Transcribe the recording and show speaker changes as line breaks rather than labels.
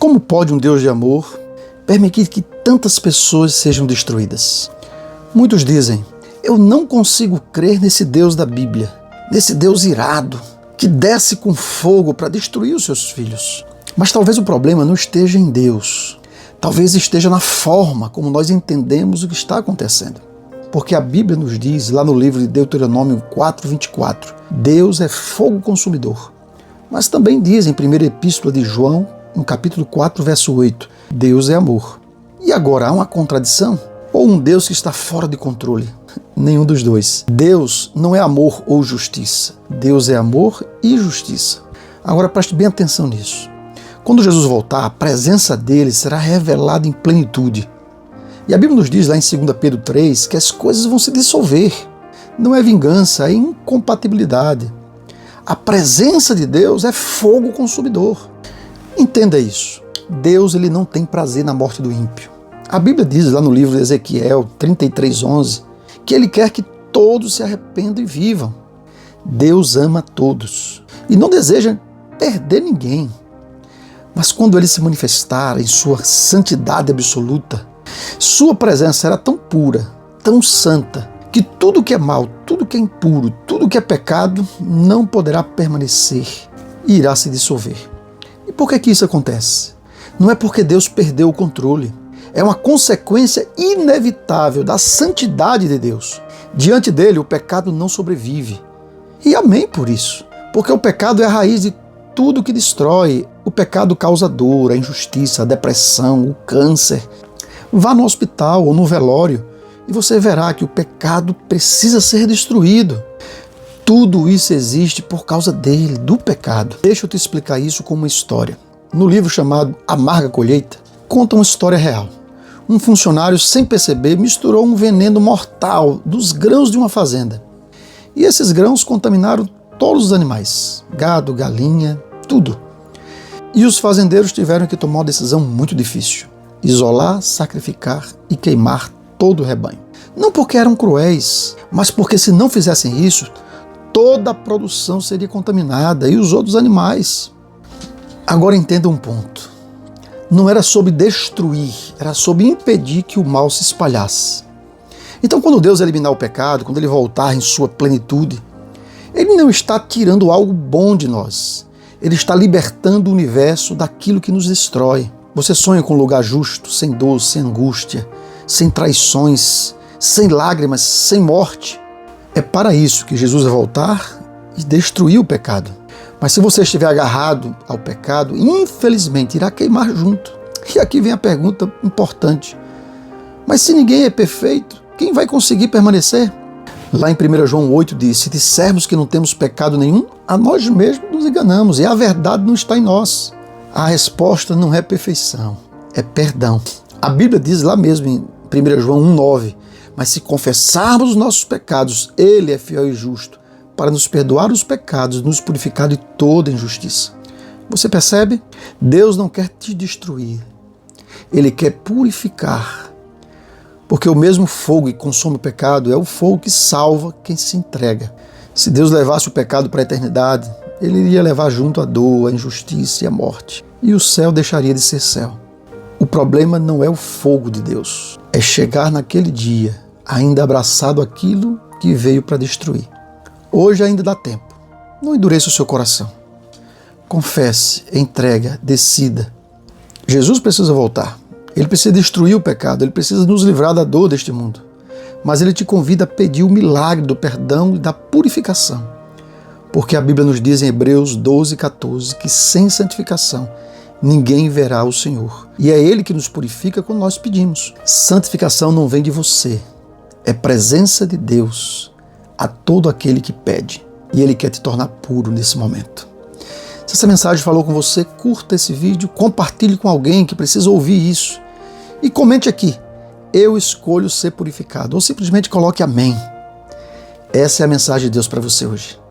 Como pode um Deus de amor permitir que tantas pessoas sejam destruídas? Muitos dizem: eu não consigo crer nesse Deus da Bíblia, nesse Deus irado, que desce com fogo para destruir os seus filhos. Mas talvez o problema não esteja em Deus. Talvez esteja na forma como nós entendemos o que está acontecendo. Porque a Bíblia nos diz, lá no livro de Deuteronômio 4:24, Deus é fogo consumidor. Mas também diz em 1ª Epístola de João, no capítulo 4, verso 8, Deus é amor. E agora há uma contradição? Ou um Deus que está fora de controle? Nenhum dos dois. Deus não é amor ou justiça. Deus é amor e justiça. Agora preste bem atenção nisso. Quando Jesus voltar, a presença dele será revelada em plenitude. E a Bíblia nos diz lá em 2 Pedro 3 que as coisas vão se dissolver. Não é vingança, é incompatibilidade. A presença de Deus é fogo consumidor. Entenda isso. Deus ele não tem prazer na morte do ímpio. A Bíblia diz lá no livro de Ezequiel 33:11 que ele quer que todos se arrependam e vivam. Deus ama todos e não deseja perder ninguém. Mas quando ele se manifestar em sua santidade absoluta, sua presença será tão pura, tão santa, que tudo que é mal, tudo que é impuro, tudo que é pecado não poderá permanecer e irá se dissolver. E por que isso acontece? Não é porque Deus perdeu o controle. É uma consequência inevitável da santidade de Deus. Diante dele, o pecado não sobrevive. E amém por isso. Porque o pecado é a raiz de tudo que destrói. O pecado causa dor, a injustiça, a depressão, o câncer. Vá no hospital ou no velório e você verá que o pecado precisa ser destruído. Tudo isso existe por causa dele, do pecado. Deixa eu te explicar isso com uma história. No livro chamado Amarga Colheita, conta uma história real. Um funcionário, sem perceber, misturou um veneno mortal dos grãos de uma fazenda. E esses grãos contaminaram todos os animais, gado, galinha, tudo. E os fazendeiros tiveram que tomar uma decisão muito difícil: isolar, sacrificar e queimar todo o rebanho. Não porque eram cruéis, mas porque se não fizessem isso, toda a produção seria contaminada e os outros animais. Agora entenda um ponto. Não era sobre destruir, era sobre impedir que o mal se espalhasse. Então, quando Deus eliminar o pecado, quando ele voltar em sua plenitude, ele não está tirando algo bom de nós. Ele está libertando o universo daquilo que nos destrói. Você sonha com um lugar justo, sem dor, sem angústia, sem traições, sem lágrimas, sem morte. É para isso que Jesus vai voltar e destruir o pecado. Mas se você estiver agarrado ao pecado, infelizmente irá queimar junto. E aqui vem a pergunta importante: mas se ninguém é perfeito, quem vai conseguir permanecer? Lá em 1 João 8 diz: se dissermos que não temos pecado nenhum, a nós mesmos nos enganamos e a verdade não está em nós. A resposta não é perfeição, é perdão. A Bíblia diz lá mesmo em 1 João 1,9: mas se confessarmos os nossos pecados, ele é fiel e justo para nos perdoar os pecados, nos purificar de toda injustiça. Você percebe? Deus não quer te destruir. Ele quer purificar. Porque o mesmo fogo que consome o pecado é o fogo que salva quem se entrega. Se Deus levasse o pecado para a eternidade, ele iria levar junto a dor, a injustiça e a morte. E o céu deixaria de ser céu. O problema não é o fogo de Deus. É chegar naquele dia ainda abraçado àquilo que veio para destruir. Hoje ainda dá tempo. Não endureça o seu coração. Confesse, entrega, decida. Jesus precisa voltar. Ele precisa destruir o pecado. Ele precisa nos livrar da dor deste mundo. Mas ele te convida a pedir o milagre do perdão e da purificação. Porque a Bíblia nos diz em Hebreus 12:14 que sem santificação ninguém verá o Senhor. E é Ele que nos purifica quando nós pedimos. Santificação não vem de você. É presença de Deus a todo aquele que pede. E Ele quer te tornar puro nesse momento. Se essa mensagem falou com você, curta esse vídeo, compartilhe com alguém que precisa ouvir isso. E comente aqui: eu escolho ser purificado. Ou simplesmente coloque amém. Essa é a mensagem de Deus para você hoje.